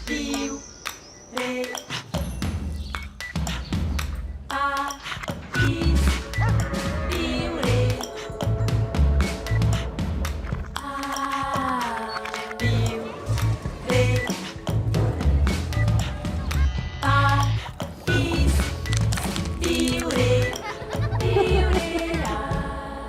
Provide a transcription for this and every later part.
piu, re, pa, is, piu, re, a, piu, re, pa, is, piu, re, a.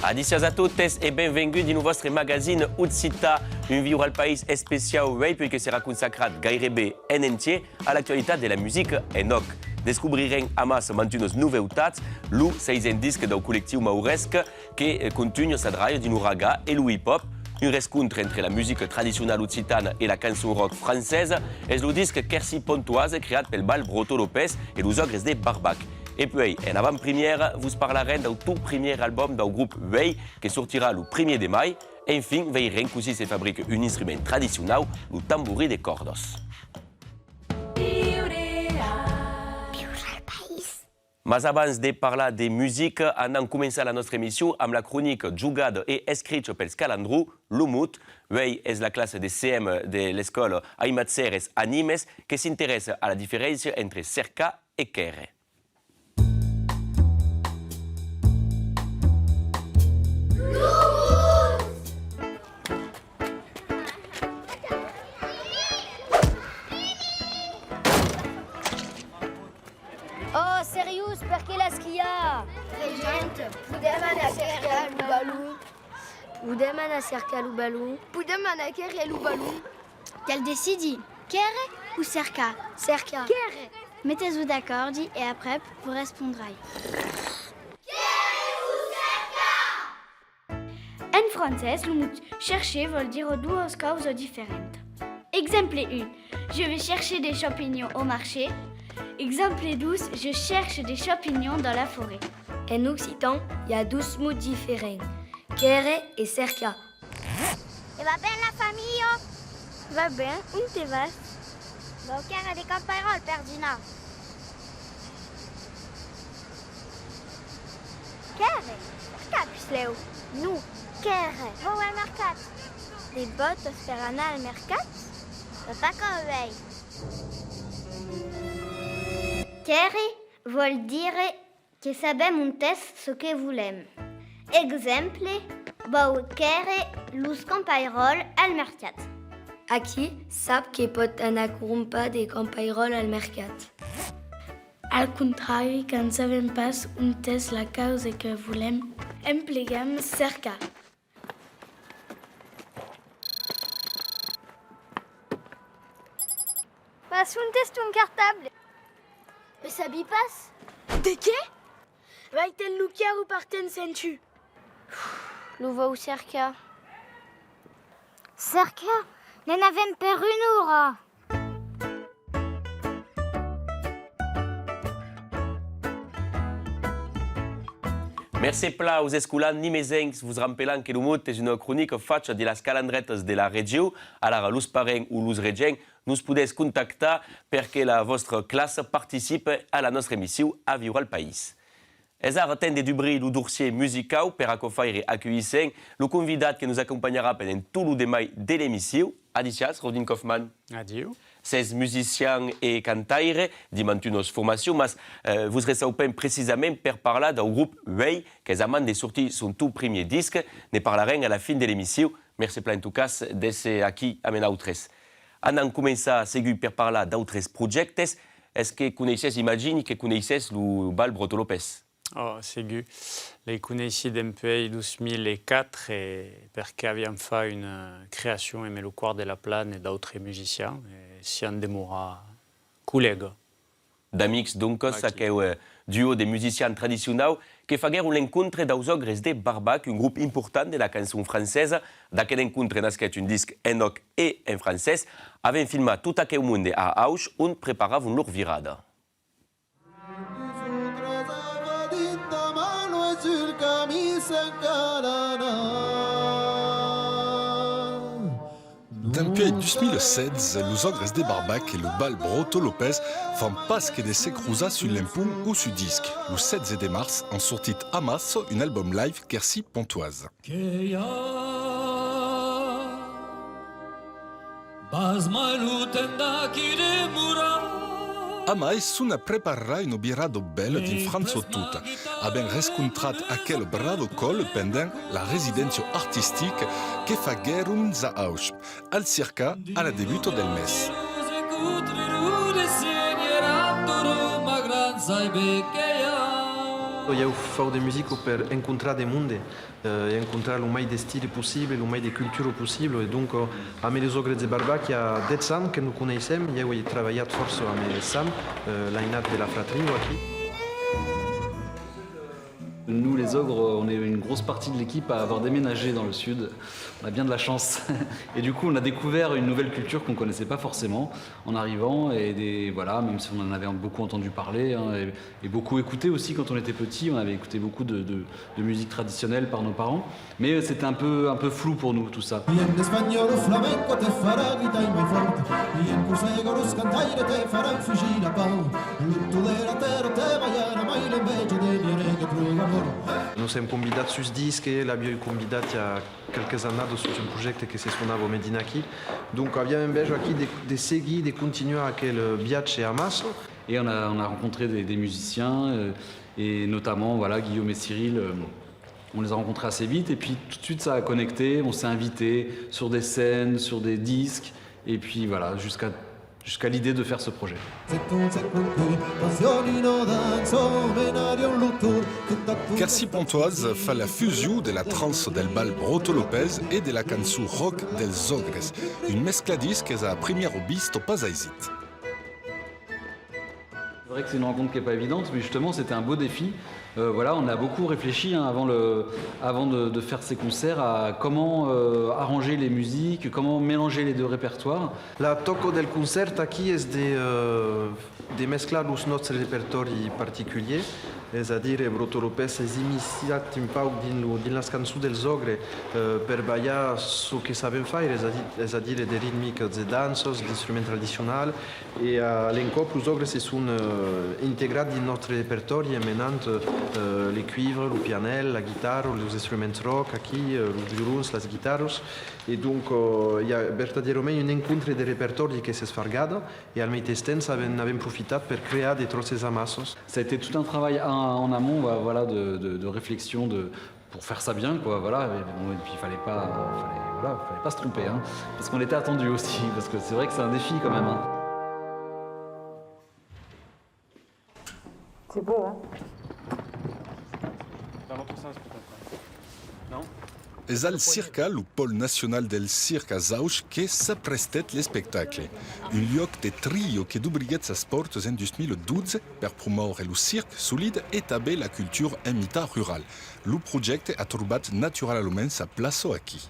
Adicias a tuttes e benvinguts in un vostre magazine Utsita, un viure al país especial Ray, puisque sera consacrat gairebé en entier a l'actualitat de la musique enoc. Descobrirem amas mantunos nouveautats, lo 6è disc del col·lectiu mauresc que continua sa draia din uraga e lo hip-hop, un rescontre entre la musique tradicional occitana e la cançon rock francesa, és lo disc Quercy Pontoise creat pel Bal Broto Lopez e los ogres de Barbac. Et puis, en avant-première, vous parlerez du tout premier album du groupe Way, qui sortira le 1er de mai. Et enfin, veillerez qu'aussi se fabrique un instrument traditionnel, le tambouri de cordos. Mais avant de parler de musique, on a commencé notre émission avec la chronique jugada et écrite par Scalandru, Lumut. Way est la classe de CM de l'école Aimatzeres Animes qui s'intéresse à la différence entre cerca et kere. Oh, serius, perché la schia? Gente, podem anar a cercar o balão. Podem anar a cercar o balão? Podem anar a cercar o balão. Qu'elle décide. Kere ou cerca? Cerca. Kere. Mettez-vous d'accord, dit, et après, vous répondrez. En français, le mot chercher veut dire deux choses différentes. Exemple 1, je vais chercher des champignons au marché. Exemple 12, je cherche des champignons dans la forêt. En occitan, il y a 12 mots différents. Kere et cerca. Et va bien la famille? Va bien, où te vas? Va au carré des campagnols, Perdina. Carré? Capusleo. Nous, carré. Vou ao mercat. Les bottes per anar al mercat? Pas comme veille. Carré veut dire que sabem un test ce que voulem. Exemple, vau carré los campairols al mercat. Aquí sap que pot anar corrompa de campairol al mercat. Al contrari, quand sabem pas un test la causa que volem, empleguem cerca. Fas un test un cartable. Mais ça passe. De què? Vai-te-l luquiar ou parten sentu? Lo vau cerca. Cerca? Ne n'avem per una hora. Merci pla aux escolans nimesencs, vous rappelant que le mot est une chronique faite de las calandrettes de la région. Alors, los parents ou los regents, nous pouvez contacter pour que la votre classe participe à la notre émission à Vivre al País. Es ara temps de d'obrir le dossier musical per acofaire accueillissant le convidat que nous accompagnera pendant tout le démai de l'émission. Adicias, Rodin Kaufmann. Adieu. Ces musiciens et cantaires de mantunos formations, mais vous serez précisément pour parler d'un groupe Way qui a de sortir son tout premier disque. Ne parlerons à la fin de l'émission. Merci plein en tout cas d'être ici avec nous. On a commencé à seguir pour parler d'autres projets. Est-ce que vous connaissez, j'imagine, que vous connaissez le Bal Broto Lopez? Oh, segur. Les connaissi d'empei 2004 et perché abbiamo fait une création avec le Choir de la Plane et d'autres musiciens. Et si on demeura collègues. D'amics, donc, ça qui est un duo de musiciens traditionnels qui fait l'encontre dels ogres de Barbac, un groupe important de la chanson française. D'aquest encontre nasquet un disque enoc et en français. Avaient filmé tout aquell monde à Auch on préparava leur virada. Depuis 2016, los ogres de Barbac et le Bal Broto Lopez font pas que de se cruzar sur l'impum ou sur disque. Le 16 de mars, en sortit à Mas un album live Quercy Pontoise. A mais Suna preparerà un obirado bel din Franzo tutta. Abbiamo riscontrato aquel bravo col pendant la residenza artistica che fa Gerum za Ausch, al circa alla debuto del mes. Eu fac de musică per encontrar de munde, encontrar o mai de stile posibil, o mai de cultură posibil. E donc, am les ogres de Barbac, il y a 10 ans que nous connaissons. Eu ai treballat força amb Sam, l'Ainat de la Fratrie, aquí. Nous, les ogres, on est une grosse partie de l'équipe à avoir déménagé dans le sud. On a bien de la chance. Et du coup, on a découvert une nouvelle culture qu'on ne connaissait pas forcément en arrivant. Et voilà, même si on en avait beaucoup entendu parler hein, et beaucoup écouté aussi quand on était petit. On avait écouté beaucoup de musique traditionnelle par nos parents. Mais c'était un peu flou pour nous, tout ça. Nous sommes convidats sur ce disque, l'abbiamo convidat il y a quelques années sur un projet qui se chiamava Medinaki. Donc abbiamo invece qui de seguir, de continuer aquel viaggio a Masso. Et on a rencontré des musiciens, et notamment voilà, Guillaume et Cyril. On les a rencontrés assez vite et puis tout de suite ça a connecté. On s'est invités sur des scènes, sur des disques, et puis voilà, jusqu'à l'idée de faire ce projet. Quercy Pontoise fa la fusion de la trance del bal Broto Lopez et de la canzone rock dels Ogres, une mescladis que a première visto pas aisit. C'est vrai que c'est une rencontre qui n'est pas évidente, mais justement c'était un beau défi. Voilà, on a beaucoup réfléchi hein, avant de faire ces concerts à comment arranger les musiques, comment mélanger les deux répertoires. La toco del concert aquí es de mesclar los nostres repertoris particuliers, c'est-à-dire Broto Lopez és iniciat un poc din les cançons dels ogres per ballar ce que sabem fer, c'est-à-dire de ritmiques de danses, d'instruments tradicionals, et à l'encop los ogres se sont integrats din nostre repertori menant les cuivres, le pianel, la guitare, les instruments rock, aquí, les violons, les guitares. Et donc, il y a verdaderament un encontre de répertori qui s'est fargada et al mateix temps avem profitat per crear des trosses amassos. Ça a été tout un travail en amont voilà, de réflexion pour faire ça bien. Quoi, voilà. Et puis il fallait pas se tromper, hein, parce qu'on était attendus aussi, parce que c'est vrai que c'est un défi quand même. Hein. C'est beau, hein? Es al circa, le pôle national del cirque a Zauch, che s'apprestet le spectacle. Un lloc de trio che d'obriguet sa portes en 2012 per promoure le cirque solide et taber la culture en mita rurale. Le projet a troubat naturellement sa place aquí.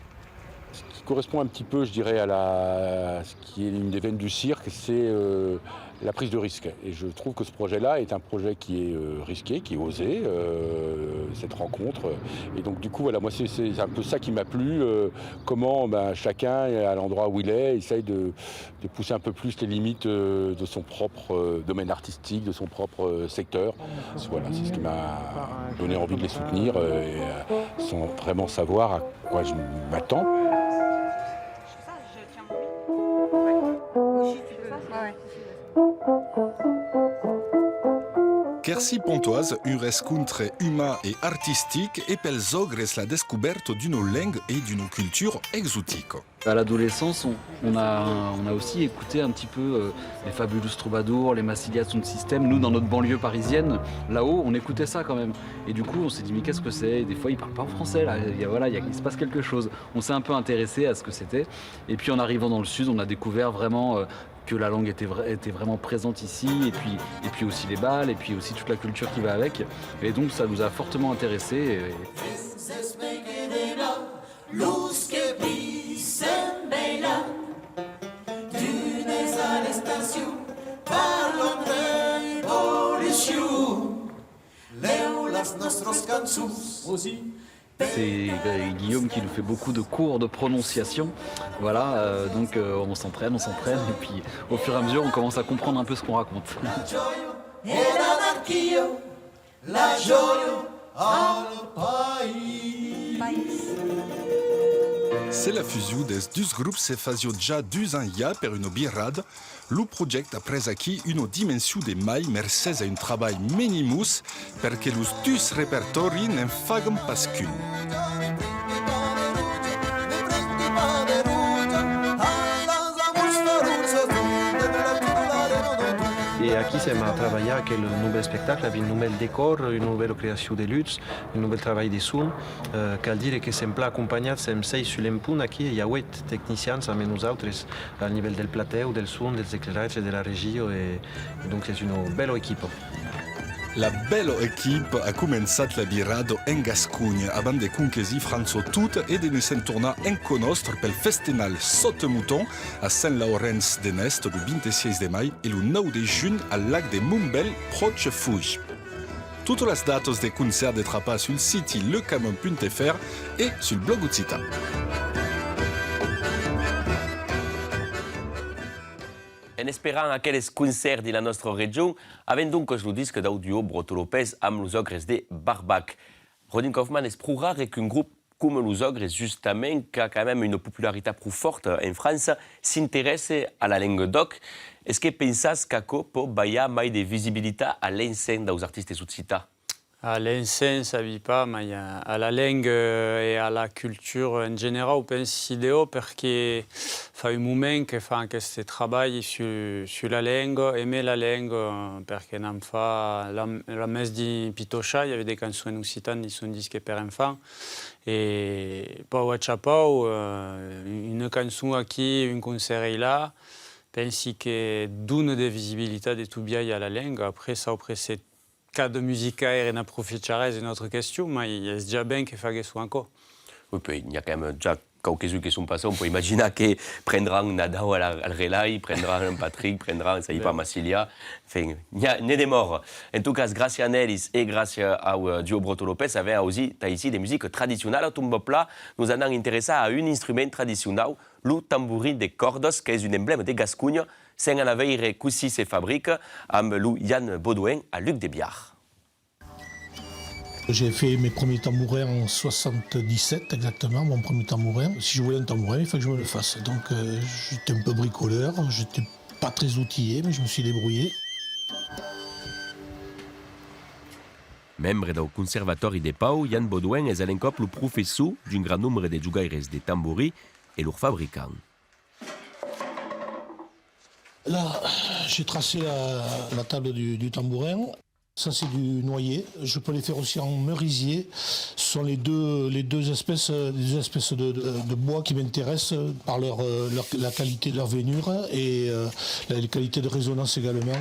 Ce qui correspond un petit peu, je dirais, à ce qui est une des veines du cirque, c'est la prise de risque. Et je trouve que ce projet-là est un projet qui est risqué, qui est osé, cette rencontre. Et donc du coup, voilà, moi c'est un peu ça qui m'a plu, comment chacun, à l'endroit où il est, essaye de pousser un peu plus les limites de son propre domaine artistique, de son propre secteur. Voilà, c'est ce qui m'a donné envie de les soutenir, sans vraiment savoir à quoi je m'attends. Quercy Pontoise, un rescontre humain et artistique, et pels ogres la découverte d'une langue et d'une culture exotique. À l'adolescence, on a aussi écouté un petit peu les Fabulous Troubadours, les Massilia Sound System. Nous, dans notre banlieue parisienne, là-haut, on écoutait ça quand même. Et du coup, on s'est dit, mais qu'est-ce que c'est? Et des fois, ils parlent pas en français, là. Il se passe quelque chose. On s'est un peu intéressé à ce que c'était. Et puis, en arrivant dans le sud, on a découvert vraiment que la langue était vraiment présente ici, et puis aussi les bals, et puis aussi toute la culture qui va avec. Et donc, ça nous a fortement intéressés. C'est Guillaume qui nous fait beaucoup de cours de prononciation. Voilà, donc on s'entraîne, et puis au fur et à mesure, on commence à comprendre un peu ce qu'on raconte. C'est la fusion des deux groupes se faisait déjà 2 ans ja per une birrade. Le projet a pres acquis une dimension de mai mercès à un travail minimus perché los deux répertoris n'en faguen pas qu'un. Et aqui c'est m'a travaillé avec le nouvel spectacle, avec un nouvel décor, une nouvelle création de luttes, un nouvel travail de son. Cal dire que sempre accompagnat sem 6 sur l'empunt aquí, il y a 8 techniciens avec nous autres, au niveau del plateu, del son, des éclairages de la régie, et donc c'est une belle équipe. La bella equipe a començat la birrado en Gascugna avant de conquérir France toute et de nous tornar en conostre pel festival Sotte Mouton à Saint-Laurens de Nest le 26 de mai et le 9 de juin al lac de Montbel, proche Fouge. Toutes les dates des concerts de Trappa sur le site lecanon.fr et sur le blog Utsita. En esperant aquells concerts de la nostra regió, avem donc lo disc d'audio Broto López amb los ogres de Barbac. Rodin Kaufmann és prou rare qu'un grup com los ogres, justament, qui a quand même une popularité plus forte en France, s'intéresse à la langue d'oc. Est-ce que pensas qu'aco pot ballar mai de visibilitat a l'encens dels artistes occitans? À l'encens, ça ne vit pas, mais à la langue et à la culture en général, je pense idéal parce que fait un moment que fait ce travail sur la langue, aimer la langue, parce qu'on a fait la messe de Pitocha, il y avait des chansons occitanes, son disque pour enfants. Et pour Wachapau, une chanson ici, un concert là, je pense que donne de visibilité de tout bien à la langue. Après ça, c'est cas de musique et en approfitare c'est une autre question, mais il y a déjà bien qu'il fasse ça encore. Oui, puis il y a quand même déjà quelques-uns qui sont passés. On peut imaginer qu'ils prendront Nadao al relais, prendront Patrick, prendront Saipa Massilia. Enfin, il y a des morts. En tout cas, grâce à Nelis et grâce au duo Broto López, avait aussi ici des musiques traditionnelles. Là, nous allons intéresser à un instrument traditionnel, le tambourin de cordes, qui est un emblème de Gascogne. C'est un aveire qui se fabrique avec le Yann Baudouin à Luc de Biard. J'ai fait mes premiers tambourins en 77 exactement, mon premier tambourin. Si je voulais un tambourin, il fallait que je me le fasse. Donc j'étais un peu bricoleur, j'étais pas très outillé, mais je me suis débrouillé. Membre del Conservatori de Pau, Yann Baudouin est l'encop le professeur d'un grand nombre de jugaires de tambouri et leur fabricant. Là, j'ai tracé la table du tambourin. Ça, c'est du noyer. Je peux les faire aussi en merisier. Ce sont les deux espèces de bois qui m'intéressent par la qualité de leur veinure et les qualités de résonance également.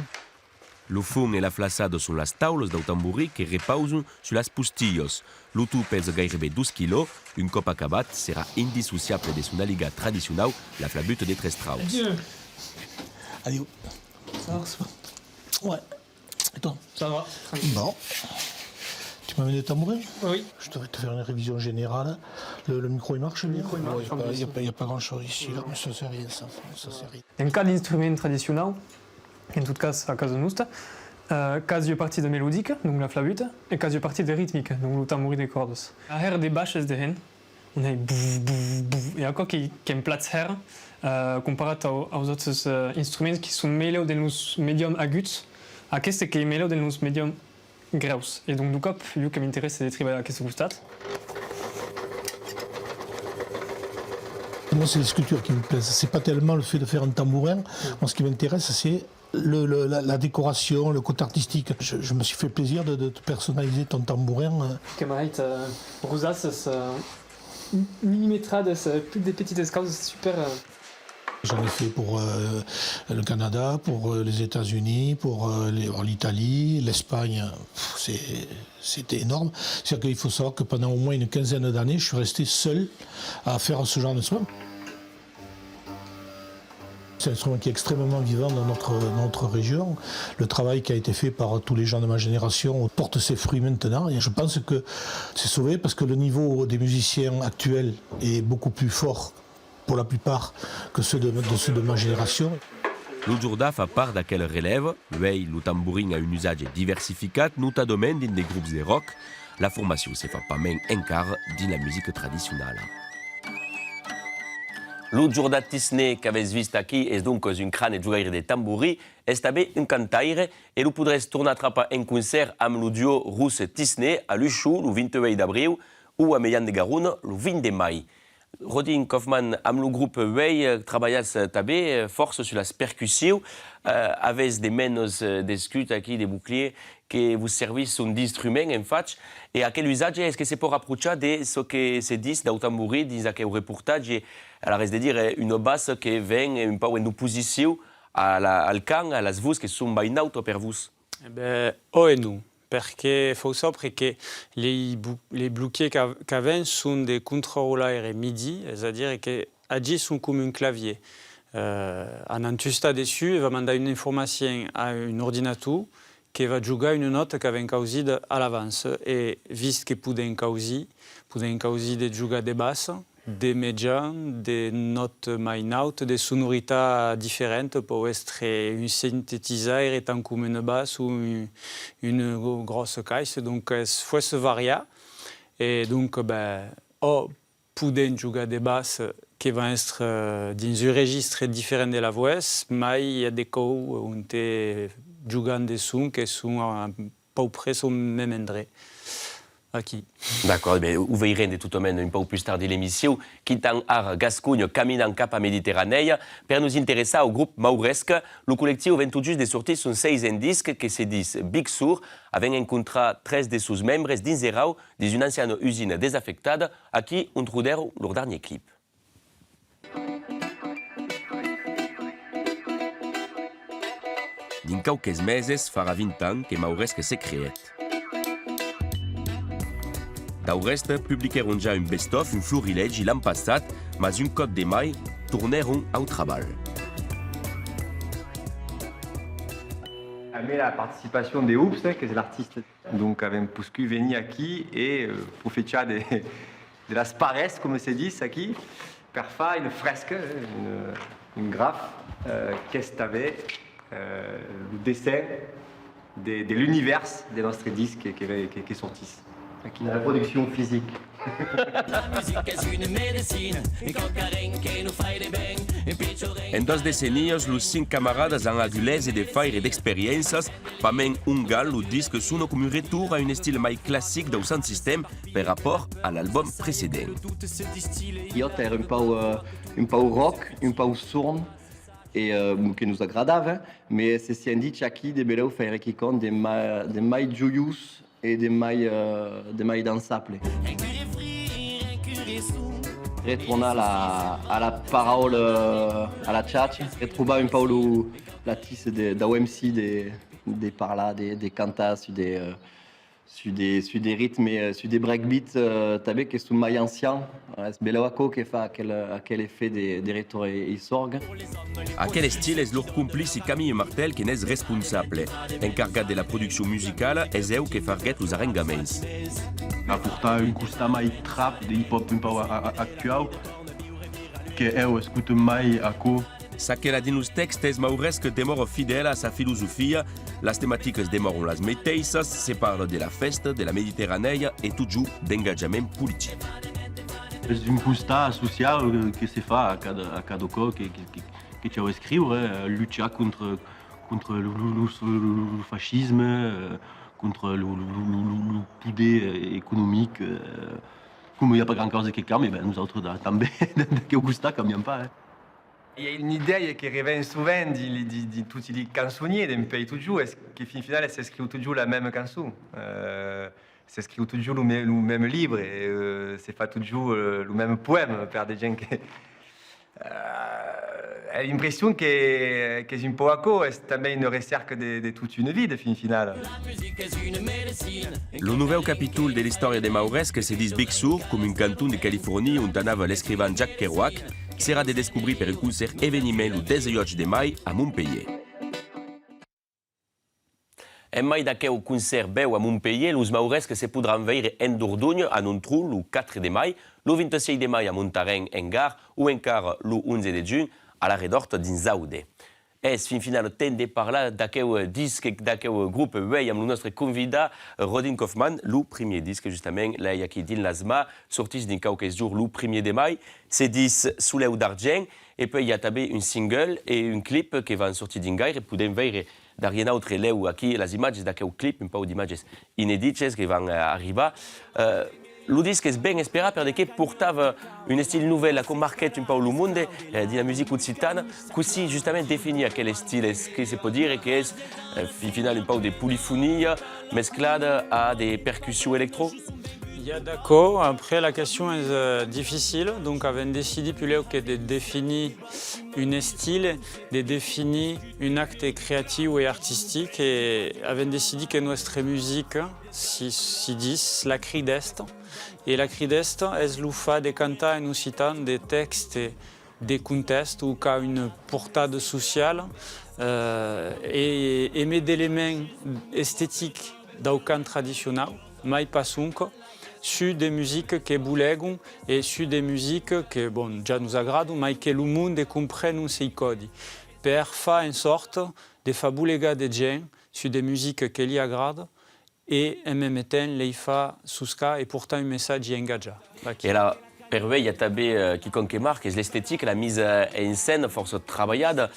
Le fond et la flaçade sont les taules del tambourí qui reposent sur les postillos. Le tout pèse gairebé 12 kg. Un cop acabat sera indissociable de son aliga traditionnel, la flabute des Trestrauss. Allez, ça va, ouais. Et toi? Ça va. Bon. Tu m'amènes des tambourins? Oui. Je devrais te faire une révision générale. Le micro, il marche bien? Il n'y a pas grand-chose ici, là, mais ça c'est rien, ça c'est rien. En cas d'instrument traditionnel, en tout cas à casa nostra, quasi partie de mélodique, donc la flabute, et quasi partie de rythmique, donc le tambourin des cordes. À her des bâches de hen, on a bouf, bouf, bouf, et encore qui est en place her, comparé aux autres instruments qui sont mêlés dans nos médiums aguts, à qu'est-ce qui est mêlé dans nos médiums graus. Et donc, du coup, ce qui m'intéresse, c'est de travailler à ce gustat. Moi, c'est les sculptures qui me plaisent. C'est pas tellement le fait de faire un tambourin. Moi, ce qui m'intéresse, c'est la décoration, le côté artistique. Je me suis fait plaisir de personnaliser ton tambourin. Camarade, Rosas, millimétrade, des petites escales, c'est super. J'en ai fait pour le Canada, pour les États-Unis, pour l'Italie, l'Espagne. C'était énorme. C'est-à-dire qu'il faut savoir que pendant au moins une quinzaine d'années, je suis resté seul à faire ce genre d'instrument. C'est un instrument qui est extrêmement vivant dans notre région. Le travail qui a été fait par tous les gens de ma génération porte ses fruits maintenant. Et je pense que c'est sauvé parce que le niveau des musiciens actuels est beaucoup plus fort pour la plupart que ceux de ma génération. Le Jourda fa part d'aquel relève. Lui, le tambourin a un usage diversificat, notamment dans des groupes de rock. La formation se fait pas même encara dans la musique traditionnelle. Lo Giorda Tisné qu'avez vist aquí és donc un crâne de jugaire de tambouri, és també un cantaire et lo podrez tornar a atrapar en concert amb lo duo rus Tisné a Luchou le 28 d'abril ou a Meillan de Garonne le 20 de mai. Rodin Kaufmann, amb le groupe Way, treballatz també força sur les percussions, avez des menos d'escut aquí, des boucliers, que vous servissent d'instruments, en fait. Et à quel usage est-ce que c'est pour approcher de ce que se dit dans le tambourin, dans aquel reportage, alors est-ce de dire une basse qui vient un peu en opposition al camp, à las voix qui sont bien hautes pour vous? Eh bien, oh et nous. Perché faut sapere che les bloquets qu'avant sont des contrôleurs MIDI, c'est-à-dire qu'ils agissent comme un clavier. En entusta dessus, il va demander une information à un ordinateur qui va jouer une note qu'avait causée à l'avance. Et vist que pouvait causer de jouer des basses, des médians, des notes main-out, des sonorités différentes pour être un synthétiseur étant comme une basse ou une grosse caisse. Donc, il faut se varier. Et donc, pouvez jouer des basses qui vont être dans un registre différent de la voix, mais il y a des cas où on est jouant des sons qui sont à peu près au même endroit. Aquí. D'accord, ben, ho veurem de tot un peu plus tard de l'émission, qui tant ar Gascugne caminant cap a Méditerranée, per nous interessar au groupe Mauresc. Le collectiu vient tout juste de sortir son 6e disque que se dit Big Sur, avec encontrat 13 de seus membres dins erau d'une ancienne usine desafectada, a qui on trudero leur dernier clip. Din quauques meses farà 20 ans que Mauresc s'est créat. D'Aurest publiquèrent ja un best-of, un florilège l'an passat, mas un code de mai tournèrent au travail. Mais la participation des Hoops, que c'est l'artiste, donc avec Puscu venu ici et pour faire de las pares, comme se dit ici, pour faire une fresque, une graphe, qu'est-ce le dessin de l'univers de notre disque qui sortissent. Qui la production physique. En 2 decennies, los 5 camarades han agulès de faire d'experiènces, pament un gal, le disque sonne comme un retour à un style mai classique del sound system par rapport à l'album précédent. Iot era un peu rock, un peu sourd, et que nous agradava, mais c'est si dit aqui de beleu faire qui compte de mai joyous et des mailles dansables. Retourner à la parole, à la tchatch, retrouver un peu la tisse d'AOMC, des parlas, des cantas, sur des rythmes et sur des breakbeats, tabé qui sont mailles anciens, c'est Beloaco qui fait quel effet des retours et sorgues. À quel style est leur complice Camille Martel qui n'est responsable? Encargat de la production musicale, est eux qui farguet les arrangements. Pourtant, un gusta mai trap, de hip-hop un peu actuel, que eux écoutent mai à quoi. Ça qu'elle a dit nos textes, Mauresc demeure fidèle à sa philosophie. Les thématiques demeurent les mêmes, se parle de la fête, de la Méditerranée et toujours d'engagement politique. C'est un constat social que se fait à cada cas que tu as écrit, lutter contre le fascisme, contre le poulet économique. Comme il n'y a pas grand-chose qui calme, nous autres, també, que Augusta, quand même pas. Il y a une idée qui revient souvent de tous les chansonniers d'un pays toujours, est-ce que finalement s'écrit toujours la même chanson, s'écrit toujours le même livre, et c'est pas toujours le même poème par des gens qui... J'ai l'impression que c'est un peu à quoi, c'est aussi une recherche de toute une vie, de fin finale. Le nouveau capitule de l'histoire de Mauresc se dit Big Sur, comme un canton de Californie où anava l'escrivain Jack Kerouac, sera de découvrir per un concert événement le 18 de mai à Montpellier. En mai d'aquest concert beu a Montpellier, los Mauresc se podran veure en Dordogne, a Nontru, le 4 de mai, le 26 de mai a Montarenc, en Gard, ou encara le 11 de juny, a la Redorta dins Aude. es fin final temps de parlar d'aquest disc, d'aquest grup Way amb el nostre convidat Rodin Kaufman, el primer disc justament, là aquí dins l'asma, sortís din qualques jours le 1er de mai, c'est disc Soleil d'argent, et puis il y a també un single et un clip qui van sortir din gaire, podem veure darrere autre leu aquí les imatges d'aquest clip, un peu d'imatges inèdites que van arribar. Le disc és ben esperat perquè portava un estil nouvel que marquait un peu le monde de la musique occitane, que justament definir quel style est-ce que se peut dire que és final un peu de polyphonie mesclada à des percussions électro. D'accord, après la question est difficile, donc avons décidé que de définir un style, de définir un acte créatif et artistique, et avons décidé que notre musique, si dit, la cri d'est, et la cri d'est est le fait de canter en occitan des textes, des contextes ou qu'a une portade sociale et aimer d'éléments esthétiques d'un cant traditionnel, mais pas sonco, sur des musiques qui boulegent et sur des musiques qui bon, déjà nous agradent, mais que le monde comprenne ces codes. Pour faire en sorte de faire bouleger des gens sur des musiques qui lui agradent et en même temps les faire sousca et pourtant un message engagé. Et là, per voi, il y a també quiconque marque, és l'esthétique, la mise en scène força treballada.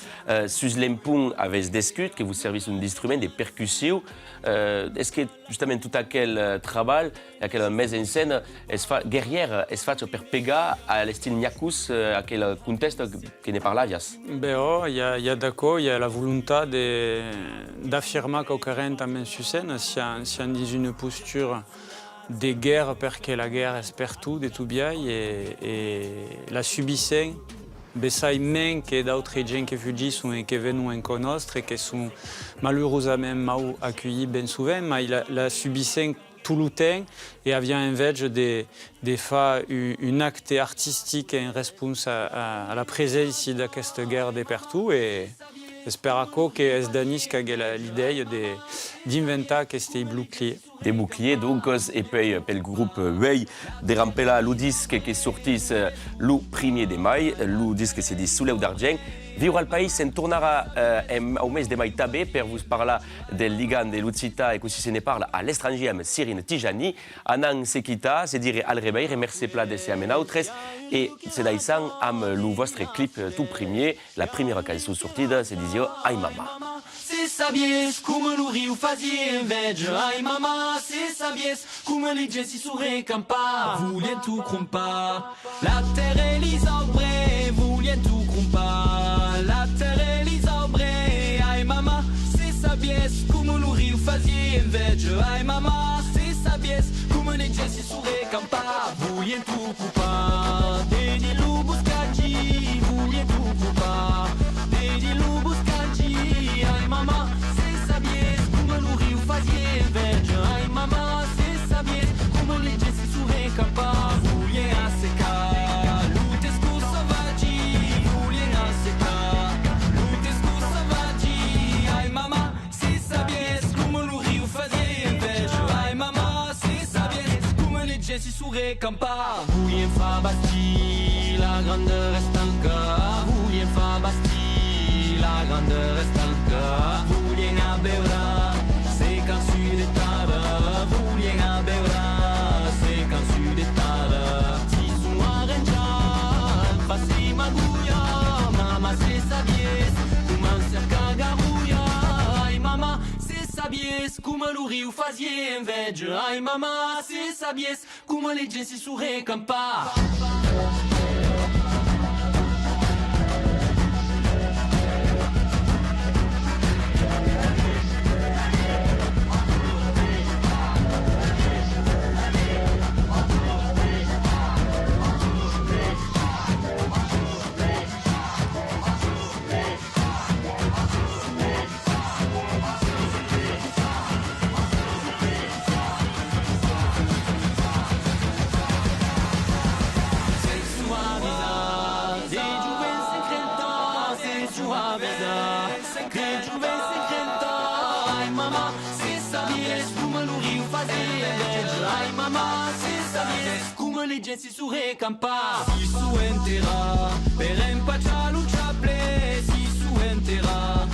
Sus l'empunt avez descut que vous servís un instrument de percussió. Est-ce que justament tot aquell treball, aquella mise en scène, es fa guerrière, es fa per pegar a l'estil nyacus, aquell contexte que ne parlavies? Il y a d'accord, il y a la volonté d'affirmer qu'aucun també sur scène, si on dit une posture de guerre parce que la guerre est partout, de tout bien, et la subissant, bessai men que d'autres gens qui fugissent et qui viennent en connaître et qui sont malheureusement mal accueillis bien souvent, mais la subissant tout le temps et avait envie de faire un acte artistique en réponse à la présence de cette guerre de partout. Et j'espère que es Danis qui a l'idée d'inventer ces boucliers. Des boucliers, donc, et puis le groupe Way de Rampella, le disque qui est sorti le 1er de mai, le disque c'est dit Soleil d'argent. Viure al país se'n tornarà au mes de mai també per vos parlar del ligand de l'Occità et que si se ne parle à l'estranger amb Sirin Tijani, anant se quitar, se dire al rebei, remercier pla de ser amb autres, et se daïsant amb le vostre clip tout premier, la première cançó sortida, se disio Ai Mama. Se sabies come lo riu fazia invegia, ai mamma, se sabies come leggessi su recampar, volien tu crompar, la terra e l'isobre, volien tu crompar, la terra e l'isobre, ai mamma, se sabies come lo riu fazia invegia, ai mamma, se sabies come leggessi su recampar, volien tu crompar, dedi lu buscaggi, volien tu crompar, dedi lu buscaggi, ai mamma, se sabies come lo riu fazia invegia, ai mamma, se sabies come leggessi su recampar, volien a secar, lute scusa vaggi, volien a secar, lute scusa vaggi, ai mamma, se sabies come lo riu fazia invegia, ai mamma, se sabies come leggessi su recampar, volien fa basti, la grandeur estanca, volien fa basti, la grandeur estanca, volien a beure, se cançu de tarda, volien a beure, se cançu de tarda, si son arranjat, faci magulla, mama se sabies, come cerca garulla, ai mama, se sabies, come lo riu fazia invegia, ai mama, se sabies, come leggessi su recampar. Leggessi su recampar, si su enterra, per empacciare un ciaple, si su enterra.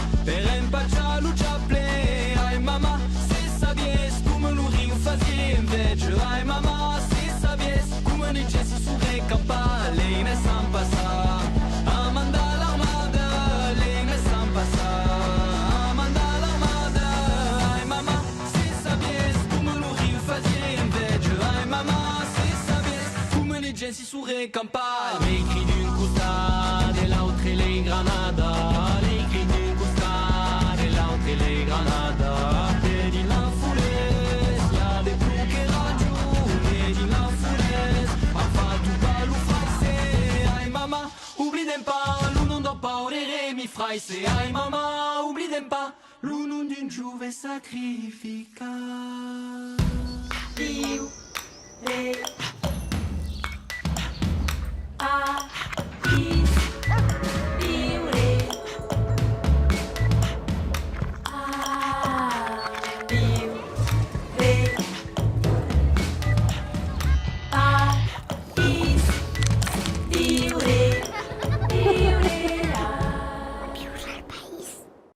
sourire campa. Les cris d'une coustade et l'autre et les granadas. Les cris d'une coustade et l'autre et les granadas. Et dit la foulée, la des plus que radio. Et dit la foulée, parfois tout bas ou français. Aïe maman, oublie d'un pas, nous non doit pas orere mi fraise. Aïe maman, oublie d'un pas, nous non d'une jouve sacrifica. Viu, re, a.